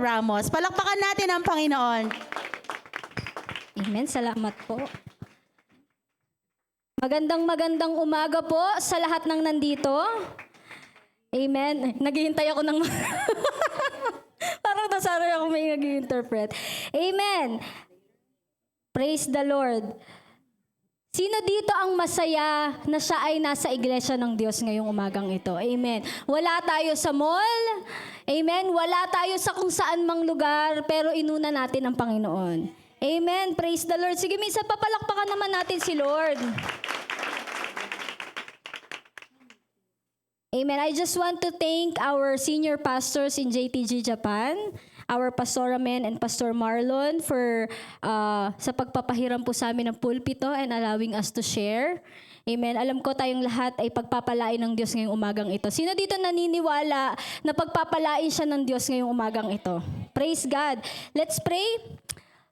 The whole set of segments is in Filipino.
Ramos. Palakpakan natin ang Panginoon. Amen. Salamat po. Magandang umaga po sa lahat ng nandito. Amen. Naghihintay ako ng... Parang nasaray ako may nag-interpret. Amen. Praise the Lord. Sino dito ang masaya na siya ay nasa iglesia ng Diyos ngayong umagang ito? Amen. Wala tayo sa mall. Amen. Wala tayo sa kung saan mang lugar, pero inuna natin ang Panginoon. Amen. Praise the Lord. Sige, minsan papalakpakan naman natin si Lord. Amen. I just want to thank our senior pastors in JTG Japan, our Pastor Amen and Pastor Marlon for sa pagpapahiram po sa amin ng pulpito and allowing us to share. Amen. Alam ko tayong lahat ay pagpapalain ng Diyos ngayong umagang ito. Sino dito naniniwala na pagpapalain siya ng Diyos ngayong umagang ito? Praise God. Let's pray.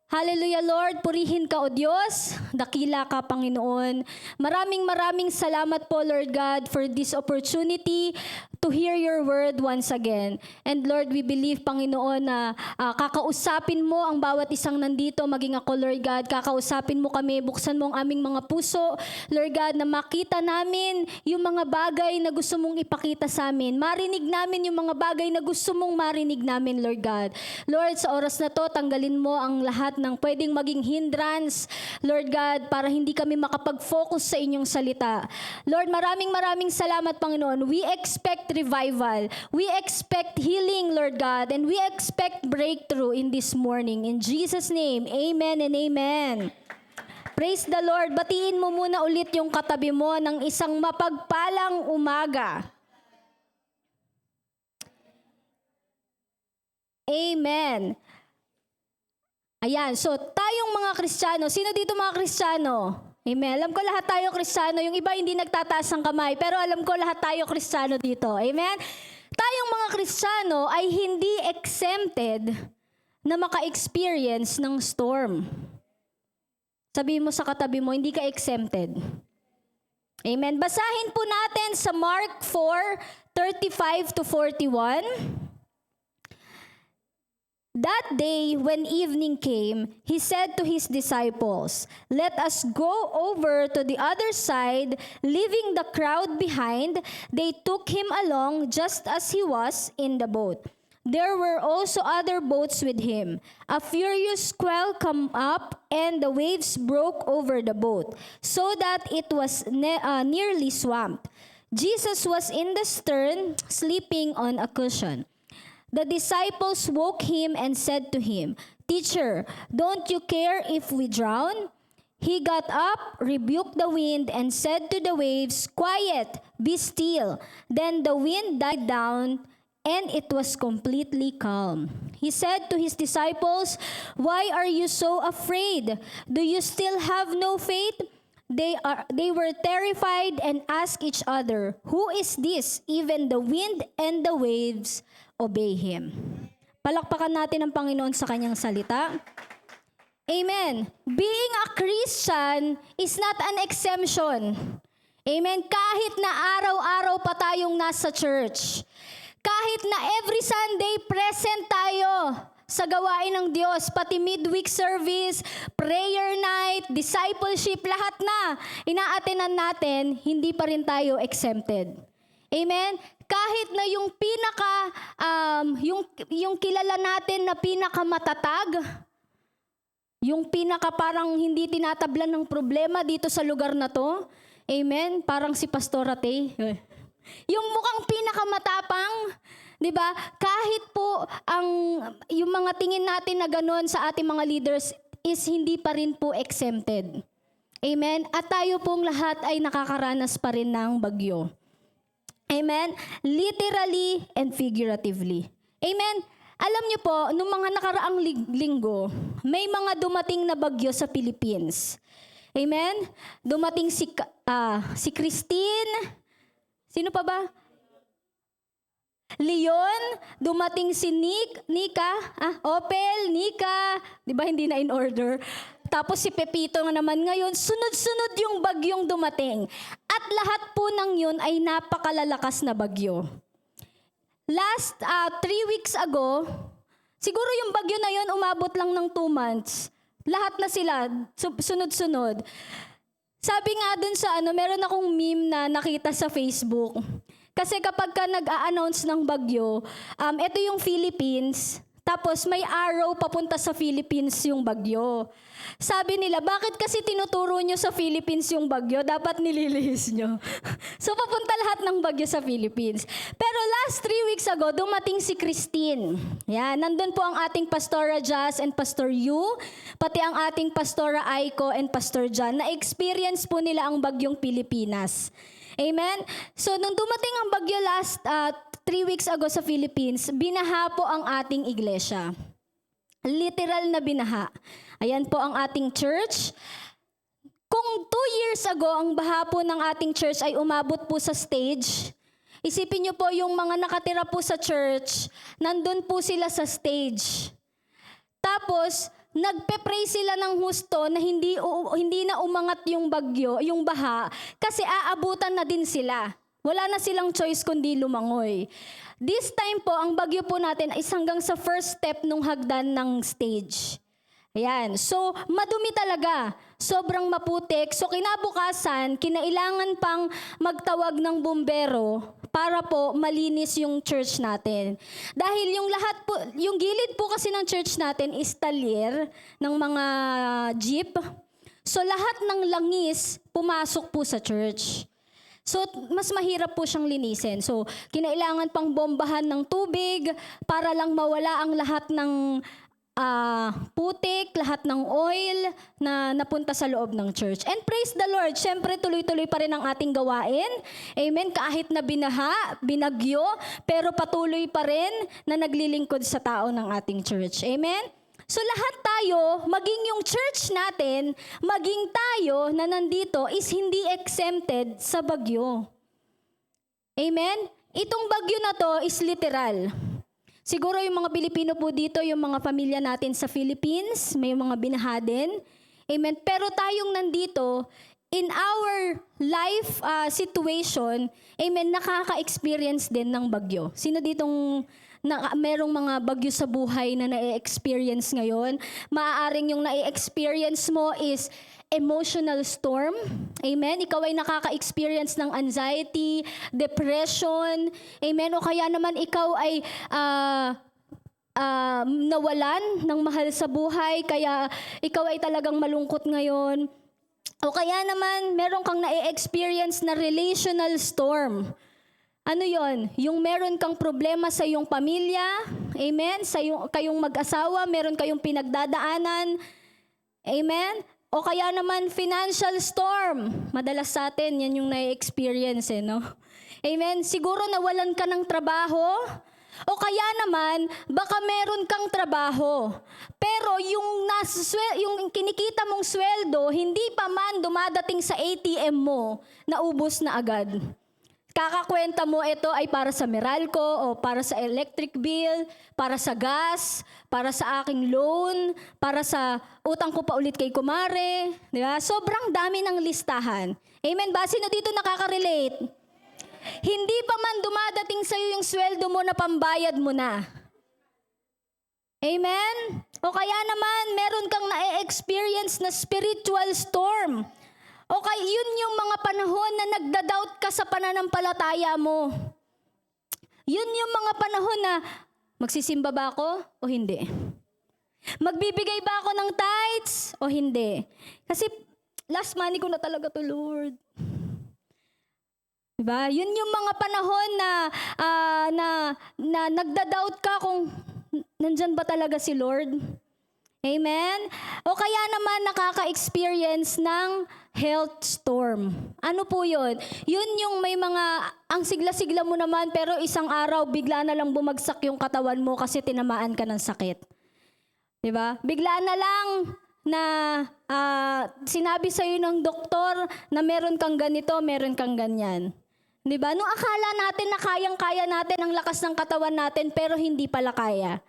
Hallelujah, Lord. Purihin ka, O Diyos. Dakila ka, Panginoon. Maraming salamat po, Lord God, for this opportunity to hear your word once again. And Lord, we believe, Panginoon, na kakausapin mo ang bawat isang nandito, maging ako, Lord God. Kakausapin mo kami, buksan mo ang aming mga puso, Lord God, na makita namin yung mga bagay na gusto mong ipakita sa amin. Marinig namin yung mga bagay na gusto mong marinig namin, Lord God. Lord, sa oras na to, tanggalin mo ang lahat ng pwedeng maging hindrance, Lord God, para hindi kami makapag-focus sa inyong salita. Lord, maraming salamat, Panginoon. We expect revival. We expect healing, Lord God, and we expect breakthrough in this morning. In Jesus' name, amen and amen. Praise the Lord. Batiin mo muna ulit yung katabi mo ng isang mapagpalang umaga. Amen. Ayan, so tayong mga Kristiyano, sino dito mga Kristiyano? Amen. Alam ko lahat tayo Kristiyano, yung iba hindi nagtataas ng kamay, pero alam ko lahat tayo Kristiyano dito. Amen. Tayong mga Kristiyano ay hindi exempted na maka-experience ng storm. Sabihin mo sa katabi mo, hindi ka exempted. Amen. Basahin po natin sa Mark 4:35-41. That day, when evening came, he said to his disciples, "Let us go over to the other side." Leaving the crowd behind, they took him along just as he was in the boat. There were also other boats with him. A furious squall came up, and the waves broke over the boat, so that it was nearly swamped. Jesus was in the stern, sleeping on a cushion. The disciples woke him and said to him, "Teacher, don't you care if we drown?" He got up, rebuked the wind, and said to the waves, "Quiet, be still." Then the wind died down, and it was completely calm. He said to his disciples, "Why are you so afraid? Do you still have no faith?" They were terrified and asked each other, "Who is this? Even the wind and the waves obey him." Palakpakan natin ang Panginoon sa kanyang salita. Amen. Being a Christian is not an exemption. Amen. Kahit na araw-araw pa tayong nasa church, kahit na every Sunday present tayo sa gawain ng Diyos, pati midweek service, prayer night, discipleship, lahat na ina-attenan natin, hindi pa rin tayo exempted. Amen? Kahit na yung yung kilala natin na pinakamatatag, yung pinaka parang hindi tinatablan ng problema dito sa lugar na to, amen? Parang si Pastor Ate. Yung mukhang pinakamatapang, di ba? Kahit po yung mga tingin natin na gano'n sa ating mga leaders is hindi pa rin po exempted. Amen? At tayo pong lahat ay nakakaranas pa rin ng bagyo. Amen? Literally and figuratively. Amen? Alam niyo po, nung mga nakaraang linggo, may mga dumating na bagyo sa Philippines. Amen? Dumating si Christine. Sino pa ba? Leon, dumating si Opel, Nika, di ba hindi na in order? Tapos si Pepito naman ngayon, sunod-sunod yung bagyong dumating. At lahat po ng yun ay napakalalakas na bagyo. Last 3 weeks ago, Siguro yung bagyo na yon umabot lang ng 2 months. Lahat na sila, sunod-sunod. Sabi nga dun sa meron akong meme na nakita sa Facebook. Kasi kapag ka nag-a-announce ng bagyo, ito yung Philippines, tapos may arrow papunta sa Philippines yung bagyo. Sabi nila, bakit kasi tinuturo nyo sa Philippines yung bagyo? Dapat nililihis nyo. So papunta lahat ng bagyo sa Philippines. Pero last 3 weeks ago, dumating si Christine. Yan, nandun po ang ating Pastora Jazz and Pastor Yu, pati ang ating Pastora Aiko and Pastor John. Na-experience po nila ang bagyong Pilipinas. Amen? So nung dumating ang bagyo last 3 weeks ago sa Philippines, binaha po ang ating iglesia. Literal na binaha. Ayan po ang ating church. Kung 2 years ago, ang baha po ng ating church ay umabot po sa stage, isipin niyo po yung mga nakatira po sa church, nandun po sila sa stage. Tapos, nagpe-pray sila ng husto na hindi na umangat yung bagyo, yung baha, kasi aabutan na din sila. Wala na silang choice kundi lumangoy. This time po, ang bagyo po natin ay hanggang sa first step nung hagdan ng stage. Ayan. So, madumi talaga. Sobrang maputik. So, kinabukasan, kinailangan pang magtawag ng bumbero para po malinis yung church natin. Dahil yung gilid po kasi ng church natin is talyer ng mga jeep. So, lahat ng langis pumasok po sa church. So, mas mahirap po siyang linisin. So, kinailangan pang bombahan ng tubig para lang mawala ang lahat ng putik, lahat ng oil na napunta sa loob ng church. And praise the Lord, syempre tuloy-tuloy pa rin ang ating gawain. Amen? Kahit na binaha, binagyo, pero patuloy pa rin na naglilingkod sa tao ng ating church. Amen? So lahat tayo, maging yung church natin, maging tayo na nandito is hindi exempted sa bagyo. Amen? Itong bagyo na to is literal. Siguro yung mga Pilipino po dito, yung mga pamilya natin sa Philippines, may mga binaha din. Amen? Pero tayong nandito, in our life situation, amen, nakaka-experience din ng bagyo. Sino ditong merong mga bagyo sa buhay na na-experience ngayon? Maaaring yung na-experience mo is emotional storm. Amen? Ikaw ay nakaka-experience ng anxiety, depression. Amen? O kaya naman ikaw ay nawalan ng mahal sa buhay, kaya ikaw ay talagang malungkot ngayon. O kaya naman, meron kang na-experience na relational storm. Ano yon? Yung meron kang problema sa iyong pamilya, amen? Sa kayong mag-asawa, meron kayong pinagdadaanan, amen? O kaya naman financial storm. Madalas sa atin, yan yung na-experience, no? Amen? Siguro nawalan ka ng trabaho, o kaya naman, baka meron kang trabaho. Pero yung kinikita mong sweldo, hindi pa man dumadating sa ATM mo, naubos na agad. Kakakwenta mo ito ay para sa Meralco o para sa electric bill, para sa gas, para sa aking loan, para sa utang ko pa ulit kay kumare. Di ba? Sobrang dami ng listahan. Amen ba? Sino dito nakaka-relate? Hindi pa man dumadating sa'yo yung sweldo mo na pambayad mo na. Amen? O kaya naman, meron kang na-experience na spiritual storm. O kaya yun yung mga panahon na nagda-doubt ka sa pananampalataya mo. Yun yung mga panahon na magsisimba ba ako o hindi? Magbibigay ba ako ng tithes o hindi? Kasi last money ko na talaga to, Lord. Diba? Yun yung mga panahon na nagda-doubt ka kung nandyan ba talaga si Lord. Amen? O kaya naman nakaka-experience ng health storm. Ano po yun? Yun yung may mga, ang sigla-sigla mo naman, pero isang araw, bigla na lang bumagsak yung katawan mo kasi tinamaan ka ng sakit. Diba? Bigla na lang na sinabi sa'yo ng doktor na meron kang ganito, meron kang ganyan. Diba? Nung akala natin na kayang-kaya natin ang lakas ng katawan natin, pero hindi pala kaya.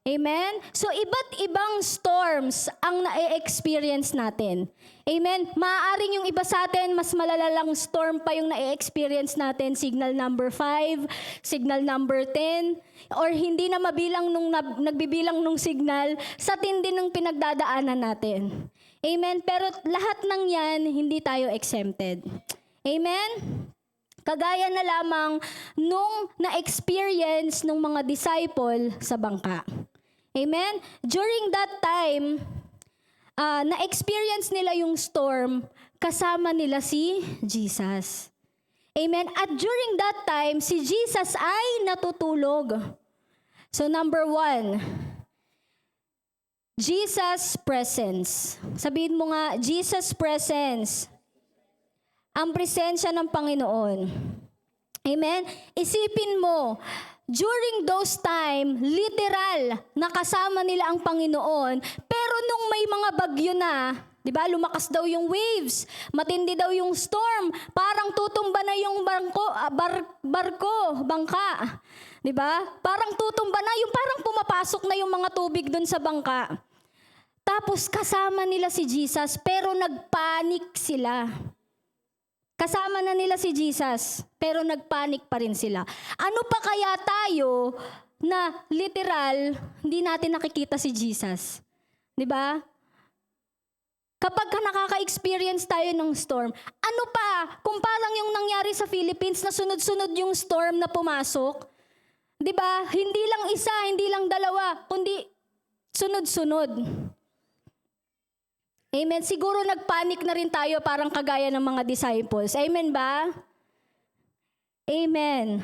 Amen? So, iba't ibang storms ang na-experience natin. Amen? Maaaring yung iba sa atin, mas malalalang storm pa yung na-experience natin. Signal number 5, signal number 10, or hindi na mabilang nung nagbibilang nung signal sa tindi ng pinagdadaanan natin. Amen? Pero lahat ng yan, hindi tayo exempted. Amen? Kagaya na lamang nung na-experience ng mga disciple sa bangka. Amen? During that time, na-experience nila yung storm, kasama nila si Jesus. Amen? At during that time, si Jesus ay natutulog. So number 1, Jesus' presence. Sabihin mo nga, Jesus' presence. Ang presensya ng Panginoon. Amen? Isipin mo, during those time, literal, nakasama nila ang Panginoon. Pero nung may mga bagyo na, di ba, lumakas daw yung waves, matindi daw yung storm, parang tutumba na yung bangka. Di ba? Parang tutumba na, yung parang pumapasok na yung mga tubig dun sa bangka. Tapos kasama nila si Jesus, pero nagpanik sila. Kasama na nila si Jesus, pero nagpanik pa rin sila. Ano pa kaya tayo na literal, hindi natin nakikita si Jesus? Di ba? Kapag nakaka-experience tayo ng storm, ano pa kung parang yung nangyari sa Philippines na sunod-sunod yung storm na pumasok? Di ba? Hindi lang isa, hindi lang dalawa, kundi sunod-sunod. Amen. Siguro nagpanik na rin tayo parang kagaya ng mga disciples. Amen ba? Amen.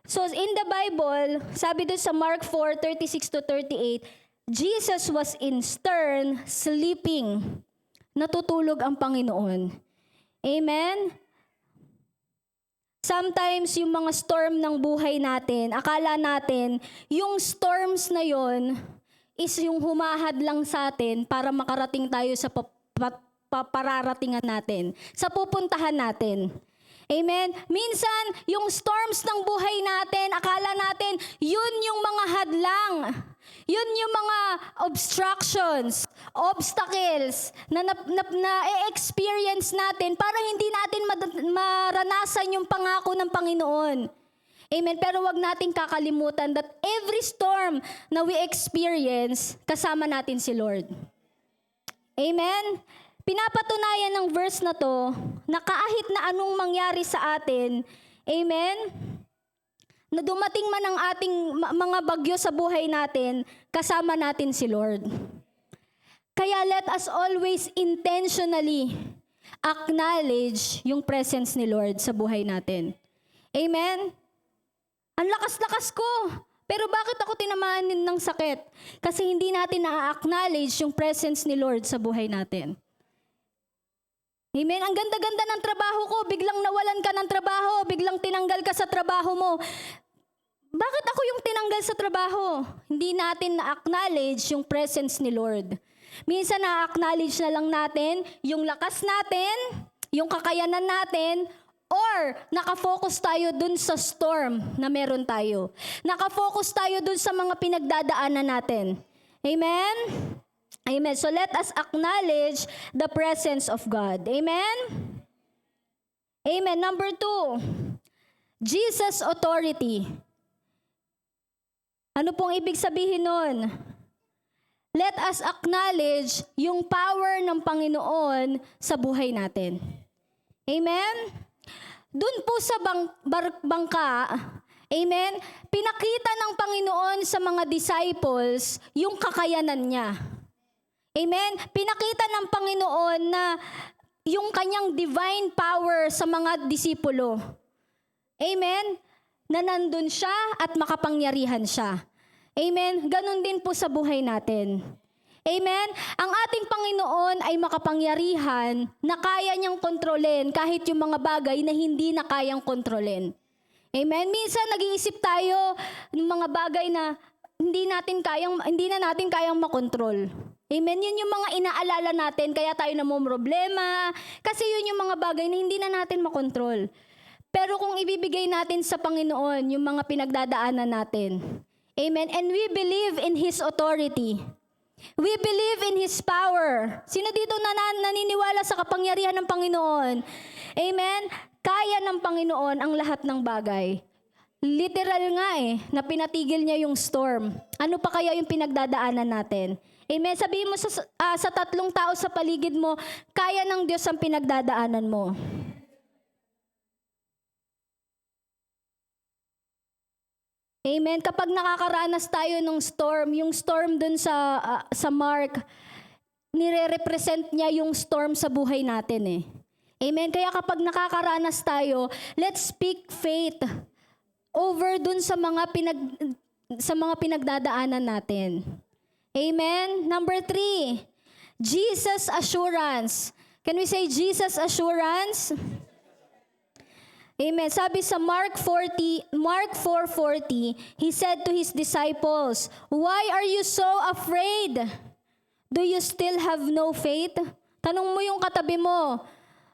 So in the Bible, sabi doon sa Mark 4:36-38, Jesus was in stern, sleeping. Natutulog ang Panginoon. Amen? Sometimes yung mga storm ng buhay natin, akala natin, yung storms na yon is yung humahad lang sa atin para makarating tayo sa pararatingan natin, sa pupuntahan natin. Amen? Minsan, yung storms ng buhay natin, akala natin, yun yung mga hadlang. Yun yung mga obstructions, obstacles na experience natin para hindi natin maranasan yung pangako ng Panginoon. Amen. Pero wag nating kakalimutan that every storm na we experience, kasama natin si Lord. Amen. Pinapatunayan ng verse na to na kahit na anong mangyari sa atin, amen, na dumating man ang ating mga bagyo sa buhay natin, kasama natin si Lord. Kaya let us always intentionally acknowledge yung presence ni Lord sa buhay natin. Amen? Ang lakas-lakas ko, pero bakit ako tinamaan ng sakit? Kasi hindi natin na-acknowledge yung presence ni Lord sa buhay natin. Amen? Ang ganda-ganda ng trabaho ko, biglang nawalan ka ng trabaho, biglang tinanggal ka sa trabaho mo. Bakit ako yung tinanggal sa trabaho? Hindi natin na-acknowledge yung presence ni Lord. Minsan na-acknowledge na lang natin yung lakas natin, yung kakayanan natin, or nakafocus tayo dun sa storm na meron tayo. Nakafocus tayo dun sa mga pinagdadaanan natin. Amen? Amen. So let us acknowledge the presence of God. Amen? Amen. Number 2, Jesus' authority. Ano pong ibig sabihin nun? Let us acknowledge yung power ng Panginoon sa buhay natin. Amen? Doon po sa bangka, amen, pinakita ng Panginoon sa mga disciples yung kakayanan niya. Amen? Pinakita ng Panginoon na yung kanyang divine power sa mga disipulo. Amen? Na nandun siya at makapangyarihan siya. Amen? Ganon din po sa buhay natin. Amen? Ang ating Panginoon ay makapangyarihan na kaya niyang kontrolin kahit yung mga bagay na hindi na kayang kontrolin. Amen? Minsan nag-iisip tayo ng mga bagay na hindi na natin kayang makontrol. Amen? Yun yung mga inaalala natin kaya tayo namomroblema kasi yun yung mga bagay na hindi na natin makontrol. Pero kung ibibigay natin sa Panginoon yung mga pinagdadaanan natin, Amen. And we believe in His authority. We believe in His power. Sino dito naniniwala sa kapangyarihan ng Panginoon? Amen. Kaya ng Panginoon ang lahat ng bagay. Literal nga na pinatigil niya yung storm. Ano pa kaya yung pinagdadaanan natin? Amen. Sabihin mo sa tatlong tao sa paligid mo, kaya ng Diyos ang pinagdadaanan mo. Amen. Kapag nakakaranas tayo ng storm, yung storm dun sa Mark, nire-represent niya yung storm sa buhay natin Amen. Kaya kapag nakakaranas tayo, let's speak faith over dun sa mga pinagdadaanan natin. Amen. Number 3, Jesus assurance. Can we say Jesus assurance? Amen. Sabi sa Mark 4:40, He said to His disciples, "Why are you so afraid? Do you still have no faith?" Tanong mo yung katabi mo,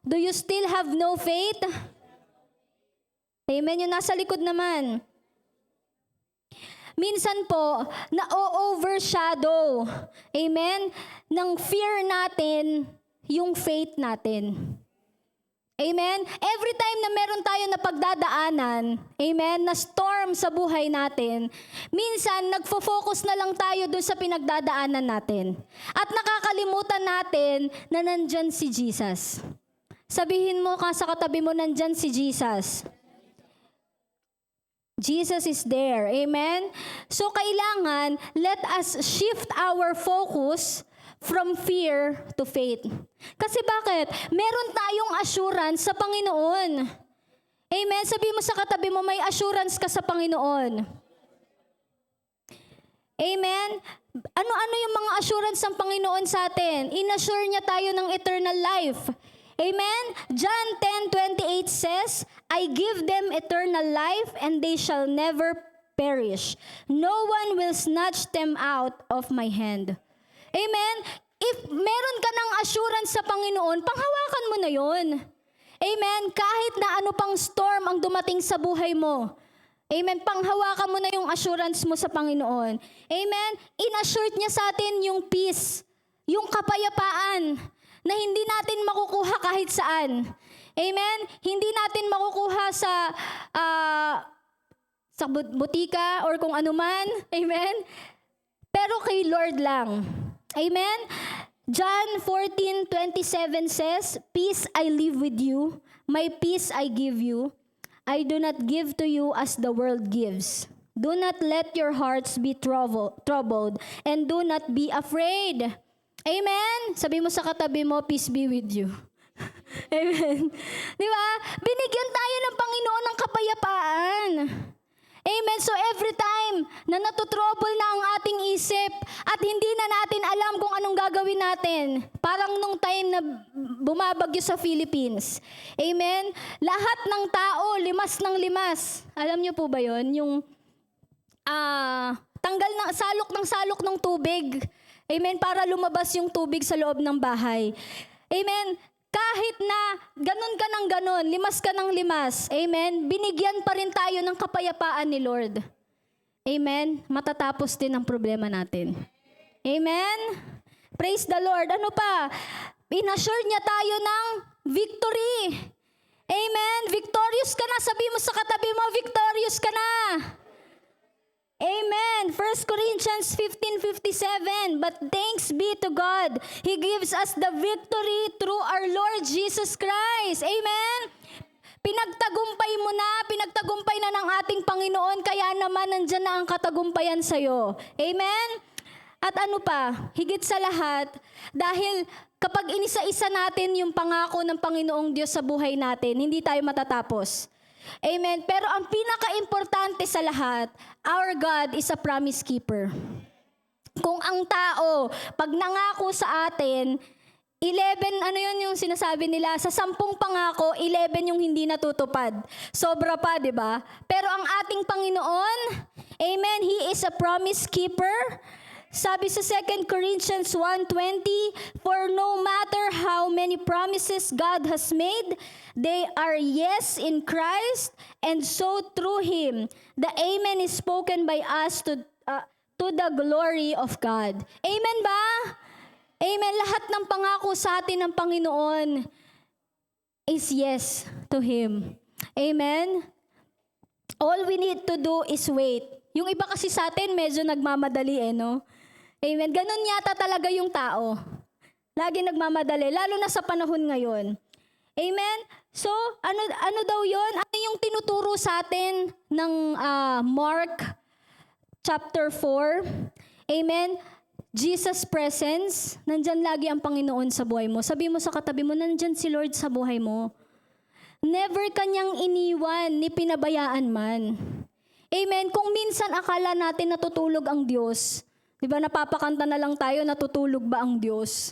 do you still have no faith? Amen. Yung nasa likod naman. Minsan po, na-overshadow, amen, ng fear natin yung faith natin. Amen? Every time na meron tayo na pagdadaanan, amen, na storm sa buhay natin, minsan nagfo-focus na lang tayo dun sa pinagdadaanan natin. At nakakalimutan natin na nandyan si Jesus. Sabihin mo sa katabi mo, nandyan si Jesus. Jesus is there. Amen? So kailangan, let us shift our focus from fear to faith. Kasi bakit? Meron tayong assurance sa Panginoon. Amen? Sabi mo sa katabi mo, may assurance ka sa Panginoon. Amen? Ano-ano yung mga assurance ng Panginoon sa atin? In-assure niya tayo ng eternal life. Amen? John 10:28 says, I give them eternal life and they shall never perish. No one will snatch them out of my hand. Amen? If meron ka ng assurance sa Panginoon, panghawakan mo na yun. Amen? Kahit na ano pang storm ang dumating sa buhay mo. Amen? Panghawakan mo na yung assurance mo sa Panginoon. Amen? In-assured niya sa atin yung peace, yung kapayapaan, na hindi natin makukuha kahit saan. Amen? Hindi natin makukuha sa butika or kung anuman. Amen? Pero kay Lord lang. Amen? John 14:27 says, Peace I leave with you, my peace I give you. I do not give to you as the world gives. Do not let your hearts be troubled, and do not be afraid. Amen? Sabi mo sa katabi mo, peace be with you. Amen? Di ba? Binigyan tayo ng Panginoon ng kapayapaan. Amen? So every time na natutrouble na ang ating isip at hindi na natin alam kung anong gagawin natin, parang nung time na bumabagyo sa Philippines. Amen? Lahat ng tao, limas ng limas. Alam niyo po ba yon? Yung salok ng tubig. Amen? Para lumabas yung tubig sa loob ng bahay. Amen? Kahit na ganun ka ng ganun, limas ka ng limas, amen, binigyan pa rin tayo ng kapayapaan ni Lord. Amen? Matatapos din ang problema natin. Amen? Praise the Lord. Ano pa? In-assure niya tayo ng victory. Amen? Victorious ka na. Sabi mo sa katabi mo, victorious ka na. Amen. 1 Corinthians 15:57. But thanks be to God. He gives us the victory through our Lord Jesus Christ. Amen. Pinagtagumpay na ng ating Panginoon, kaya naman nandyan na ang katagumpayan sa'yo. Amen. At ano pa? Higit sa lahat, dahil kapag inisa-isa natin yung pangako ng Panginoong Diyos sa buhay natin, hindi tayo matatapos. Amen. Pero ang pinaka-importante sa lahat, our God is a promise keeper. Kung ang tao, pag nangako sa atin, 11, ano yun yung sinasabi nila? Sa 10 pangako, 11 yung hindi natutupad. Sobra pa, di ba? Pero ang ating Panginoon, amen, He is a promise keeper. Sabi sa 2 Corinthians 1:20, For no matter how many promises God has made, they are yes in Christ, and so through Him, the amen is spoken by us to the glory of God. Amen ba? Amen. Lahat ng pangako sa atin ng Panginoon is yes to Him. Amen? All we need to do is wait. Yung iba kasi sa atin, medyo nagmamadali no? Amen. Ganun yata talaga yung tao. Lagi nagmamadali, lalo na sa panahon ngayon. Amen? So, ano daw yun? Ano yung tinuturo sa atin ng Mark chapter 4? Amen? Jesus' presence, nandyan lagi ang Panginoon sa buhay mo. Sabi mo sa katabi mo, nandyan si Lord sa buhay mo. Never kanyang iniwan ni pinabayaan man. Amen? Kung minsan akala natin natutulog ang Diyos, di ba napapakanta na lang tayo, natutulog ba ang Diyos?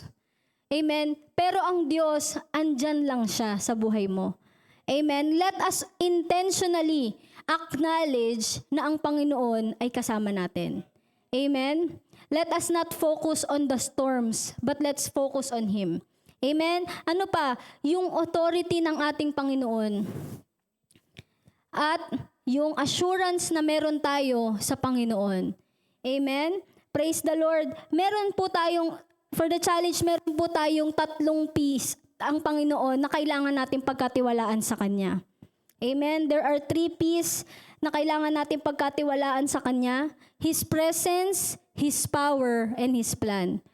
Amen? Pero ang Diyos, andyan lang siya sa buhay mo. Amen? Let us intentionally acknowledge na ang Panginoon ay kasama natin. Amen? Let us not focus on the storms, but let's focus on Him. Amen? Ano pa? Yung authority ng ating Panginoon. At yung assurance na meron tayo sa Panginoon. Amen? Praise the Lord. Meron po tayong, for the challenge, meron po tayong 3 P's ang Panginoon na kailangan natin pagkatiwalaan sa Kanya. Amen? There are 3 P's na kailangan natin pagkatiwalaan sa Kanya. His presence, His power, and His plan.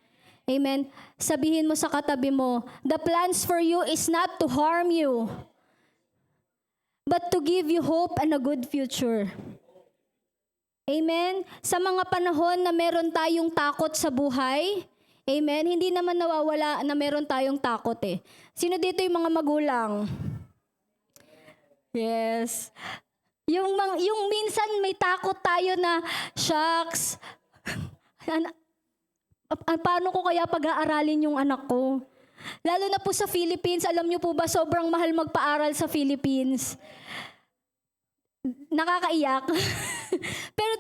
Amen? Sabihin mo sa katabi mo, the plans for you is not to harm you, but to give you hope and a good future. Amen? Sa mga panahon na meron tayong takot sa buhay, amen, hindi naman nawawala na meron tayong takot eh. Sino dito yung mga magulang? Yes. Yung minsan may takot tayo na, shucks, paano ko kaya pag-aaralin yung anak ko? Lalo na po sa Philippines, alam niyo po ba, sobrang mahal magpaaral sa Philippines. Nakakaiyak. Pero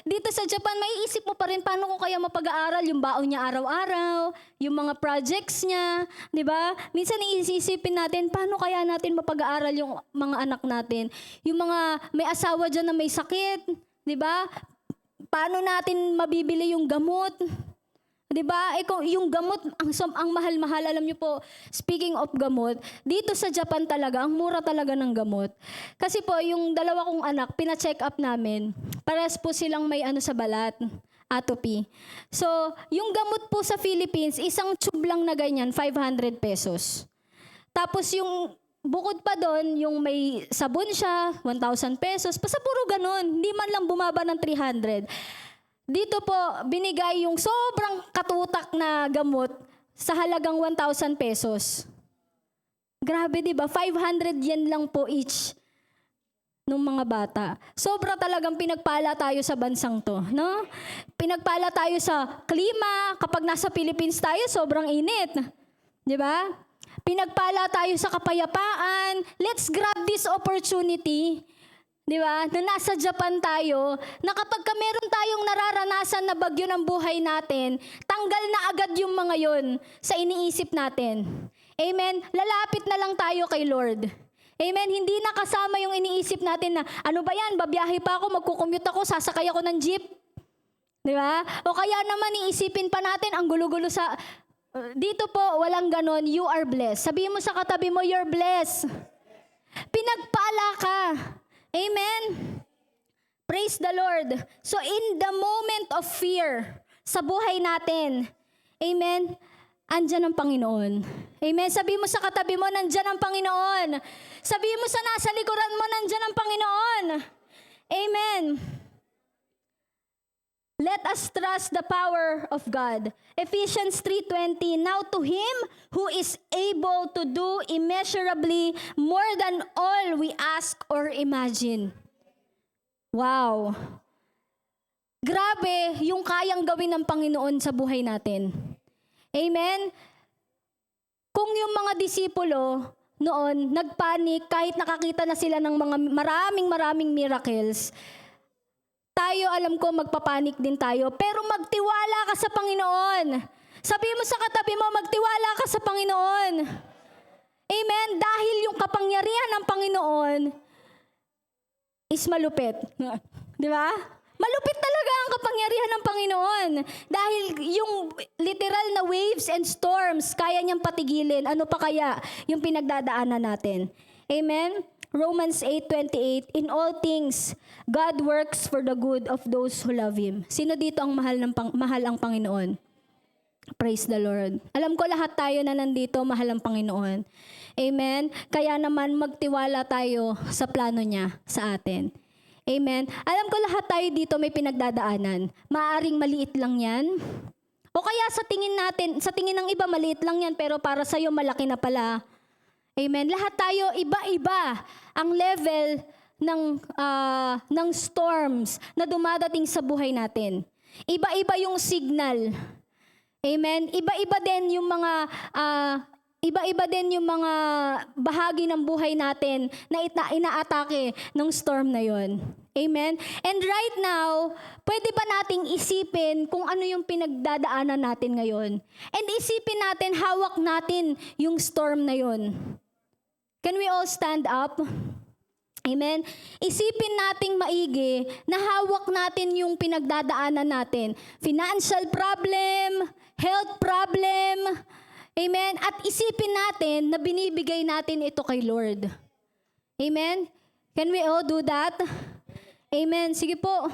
dito sa Japan, maiisip mo pa rin, paano ko kaya mapag-aaral yung baon niya araw-araw, yung mga projects niya, di ba? Minsan iisipin natin, paano kaya natin mapag-aaral yung mga anak natin? Yung mga may asawa dyan na may sakit, di ba? Paano natin mabibili yung gamot? Di ba? Yung gamot, ang mahal-mahal, alam niyo po, speaking of gamot, dito sa Japan talaga, ang mura talaga ng gamot. Kasi po, yung 2 kong anak, pina-check up namin, parehas po silang may sa balat, atopy. So, yung gamot po sa Philippines, isang tube lang na ganyan, 500 pesos. Tapos yung bukod pa doon, yung may sabon siya, 1,000 pesos, basta puro ganun, hindi man lang bumaba ng 300. Dito po, binigay yung sobrang katutak na gamot sa halagang 1,000 pesos. Grabe, di ba? 500 yen lang po each ng mga bata. Sobra talagang pinagpala tayo sa bansang to, no? Pinagpala tayo sa klima. Kapag nasa Philippines tayo, sobrang init. Di ba? Pinagpala tayo sa kapayapaan. Let's grab this opportunity. Di ba? Na nasa Japan tayo, na kapag meron tayong nararanasan na bagyo ng buhay natin, tanggal na agad yung mga yon sa iniisip natin. Amen? Lalapit na lang tayo kay Lord. Amen? Hindi na kasama yung iniisip natin na, ano ba yan? Babiyahe pa ako, magkukommute ako, sasakay ako ng jeep. Di ba? O kaya naman iisipin pa natin, ang gulo-gulo sa... Dito po, walang ganon. You are blessed. Sabihin mo sa katabi mo, you're blessed. Pinagpala ka. Amen? Praise the Lord. So in the moment of fear sa buhay natin, amen, andyan ang Panginoon. Amen? Sabi mo sa katabi mo, nandyan ang Panginoon. Sabi mo sa nasa likuran mo, nandyan ang Panginoon. Amen. Let us trust the power of God. Ephesians 3:20, now to Him who is able to do immeasurably more than all we ask or imagine. Wow. Grabe yung kayang gawin ng Panginoon sa buhay natin. Amen? Kung yung mga disipulo noon nagpanik kahit nakakita na sila ng mga maraming miracles, tayo, alam ko, magpapanik din tayo. Pero magtiwala ka sa Panginoon. Sabi mo sa katabi mo, magtiwala ka sa Panginoon. Amen? Dahil yung kapangyarihan ng Panginoon is malupit. Di ba? Malupit talaga ang kapangyarihan ng Panginoon. Dahil yung literal na waves and storms, kaya niyang patigilin. Ano pa kaya yung pinagdadaanan natin? Amen? Romans 8:28, in all things, God works for the good of those who love Him. Sino dito ang mahal ang Panginoon? Praise the Lord. Alam ko lahat tayo na nandito, mahal ang Panginoon. Amen? Kaya naman magtiwala tayo sa plano niya sa atin. Amen? Alam ko lahat tayo dito may pinagdadaanan. Maaring maliit lang yan. O kaya sa tingin ng iba maliit lang yan, pero para sa'yo malaki na pala. Amen? Lahat tayo iba-iba ang level ng storms na dumadating sa buhay natin. Iba-iba yung signal. Amen? Iba-iba din yung mga bahagi ng buhay natin na inaatake ng storm na yon. Amen? And right now, pwede ba nating isipin kung ano yung pinagdadaanan natin ngayon? And isipin natin, hawak natin yung storm na yon. Can we all stand up? Amen? Isipin nating maigi na hawak natin yung pinagdadaanan natin. Financial problem, health problem, amen? At isipin natin na binibigay natin ito kay Lord. Amen? Can we all do that? Amen. Sige po.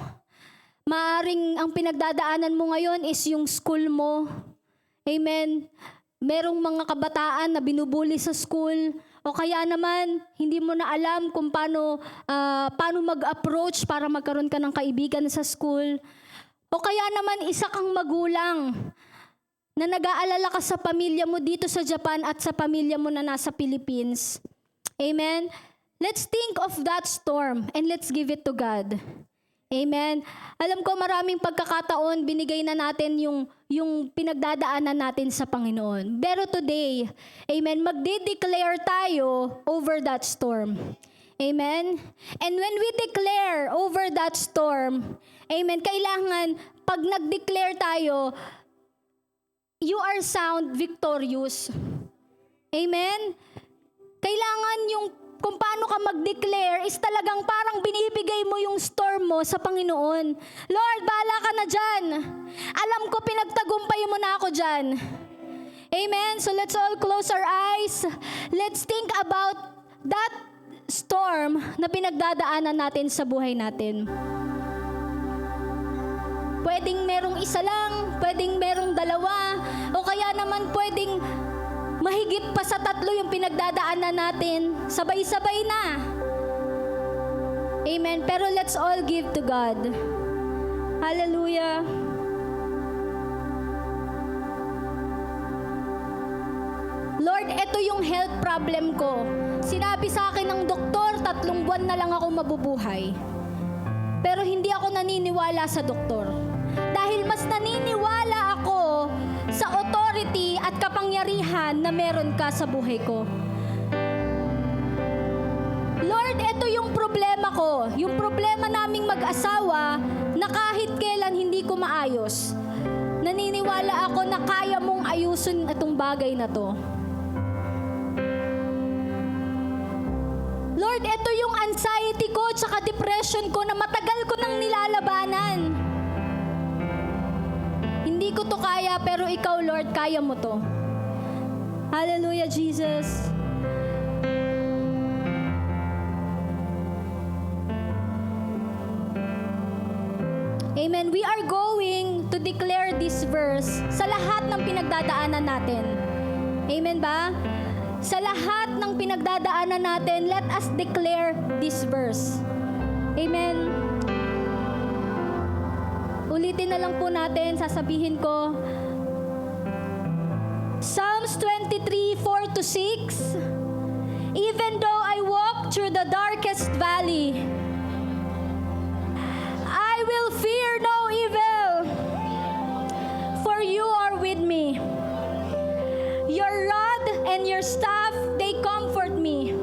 Maaring ang pinagdadaanan mo ngayon is yung school mo. Amen. Merong mga kabataan na binubuli sa school. O kaya naman, hindi mo na alam kung paano mag-approach para magkaroon ka ng kaibigan sa school. O kaya naman, isa kang magulang na nag-aalala ka sa pamilya mo dito sa Japan at sa pamilya mo na nasa Philippines. Amen? Let's think of that storm and let's give it to God. Amen? Alam ko maraming pagkakataon, binigay na natin yung pinagdadaanan natin sa Panginoon. Pero today, amen, magde-declare tayo over that storm. Amen? And when we declare over that storm, amen, kailangan, pag nag-declare tayo, you are sound victorious. Amen? Kailangan yung kung paano ka mag-declare is talagang parang binibigay mo yung storm mo sa Panginoon. Lord, bahala ka na dyan. Alam ko pinagtagumpay mo na ako dyan. Amen? So let's all close our eyes. Let's think about that storm na pinagdadaanan natin sa buhay natin. Pwedeng merong isa lang, pwedeng merong dalawa, o kaya naman pwedeng mahigit pa sa 3 yung pinagdadaanan natin. Sabay-sabay na. Amen. Pero let's all give to God. Hallelujah. Lord, ito yung health problem ko. Sinabi sa akin ng doktor, 3 buwan na lang ako mabubuhay. Pero hindi ako naniniwala sa doktor. Dahil mas naniniwala ako sa authority at kapangyarihan na meron ka sa buhay ko. Lord, ito yung problema ko. Yung problema naming mag-asawa na kahit kailan hindi ko maayos. Naniniwala ako na kaya mong ayusin itong bagay na to. Lord, ito yung anxiety ko tsaka depression ko na matagal ko nang nilalabanan. Hindi ko to kaya, pero ikaw, Lord, kaya mo to. Hallelujah, Jesus. Amen. We are going to declare this verse sa lahat ng pinagdadaanan natin. Amen ba? Sa lahat ng pinagdadaanan natin, let us declare this verse. Amen. Ulitin na lang po natin, sasabihin ko. Psalms 23, 4-6. Even though I walk through the darkest valley, I will fear no evil, for you are with me. Your rod and your staff, they comfort me.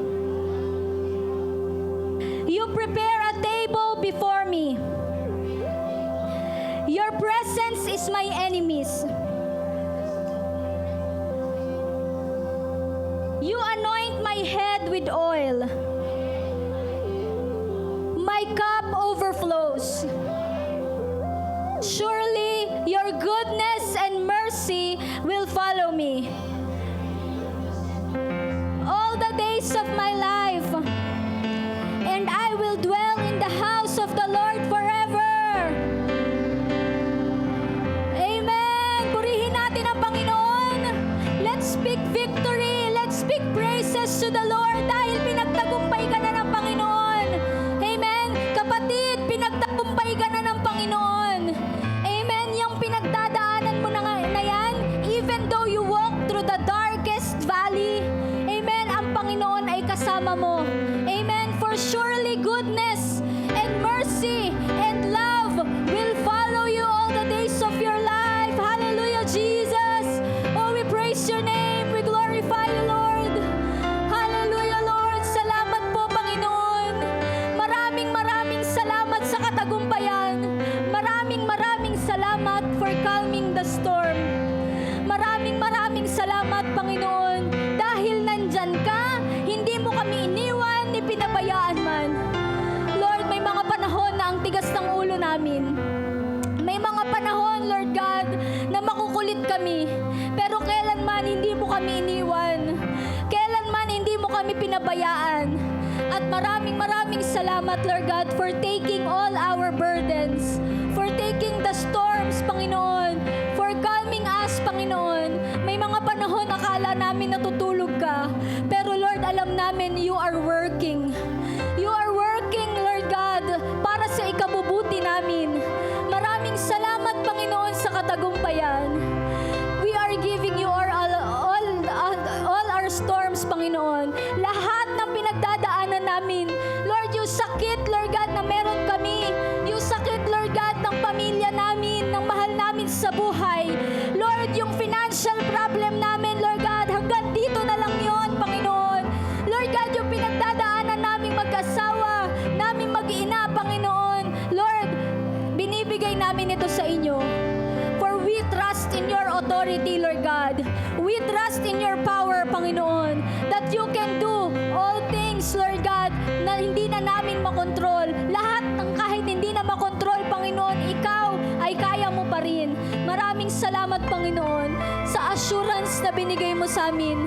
You prepare a table before me. Your presence is my enemies. You anoint my head with oil. My cup overflows. natin ang Panginoon. Let's speak victory. Let's speak praises to the Lord dahil pinagtagumpay ka na ng Panginoon. Amen. Kapatid, pinagtagumpay ka na ng Panginoon. Amen. Yung pinagdadaanan mo na yan, even though you walk through the darkest valley, amen, ang Panginoon ay kasama mo. Amen. For surely goodness and mercy and love will follow you all the days of your life. Hallelujah, Jesus. Oh, we praise your name. We glorify you, Lord. Hallelujah, Lord. Salamat po, Panginoon. Maraming salamat sa katagumpayan. Maraming salamat for calming the storm. Maraming salamat, Panginoon. Dahil nandyan ka, hindi mo kami iniwan ni pinabayaan man. Lord, may mga panahon na ang tigas ng ulo namin. May mga panahon, Lord God, na makukulit kami. Pero kailanman hindi mo kami iniwan. Kailanman hindi mo kami pinabayaan. At maraming salamat, Lord God, for taking all our burdens. For taking the storms, Panginoon. For calming us, Panginoon. May mga panahon akala namin natutulog ka. Pero Lord, alam namin you are working. You are working, Lord God, para sa ikabubuti namin. Maraming salamat, Panginoon, sa katagumpayan. We are giving you all our storms, Panginoon. Lahat ng pinagdadaanan namin. Lord, yung sakit, Lord God, na meron kami. Yung sakit, Lord God, ng pamilya namin, ng mahal namin sa buhay. Lord, yung financial problem namin, Lord God, hanggang dito na lang yon, Panginoon. Lord God, yung pinagdadaanan namin mag-asawa, namin mag-ina, Panginoon. Lord, binibigay namin ito sa inyo. For we trust in your authority, Lord God. We trust in your power, Panginoon, that you can do all things, Lord God, na hindi na namin makontrol. Lahat ng kahit hindi na makontrol, Panginoon, ikaw ay kaya mo pa rin. Maraming salamat, Panginoon, sa assurance na binigay mo sa amin.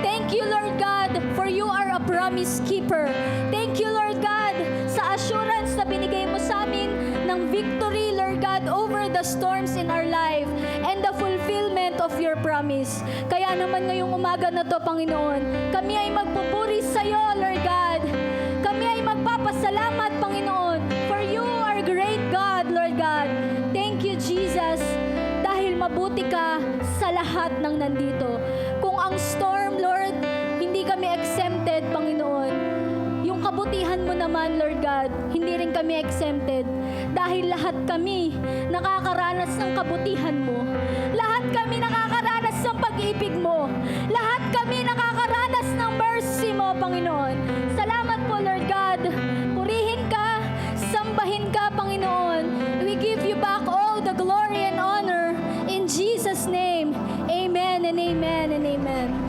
Thank you, Lord God, for you are a promise keeper. Thank you, Lord God, sa assurance na binigay mo sa amin ng victory, Lord God, over the storms in our life and the fulfillment of your promise. Kaya naman ngayong umaga na to, Panginoon, kami ay magpupuri sa iyo, Lord God. Kami ay magpapasalamat, Panginoon, for you are great God, Lord God. Thank you, Jesus, dahil mabuti ka sa lahat ng nandito. Kung ang storm, Lord, hindi kami exempted, Panginoon. Yung kabutihan mo naman, Lord God, hindi rin kami exempted. Dahil lahat kami nakakaranas ng kabutihan mo. Lahat kami nakakaranas ng pag-ibig mo. Lahat kami nakakaranas ng mercy mo, Panginoon. Salamat po, Lord God. Purihin ka, sambahin ka, Panginoon. We give you back all the glory and honor in Jesus' name. Amen and amen and amen.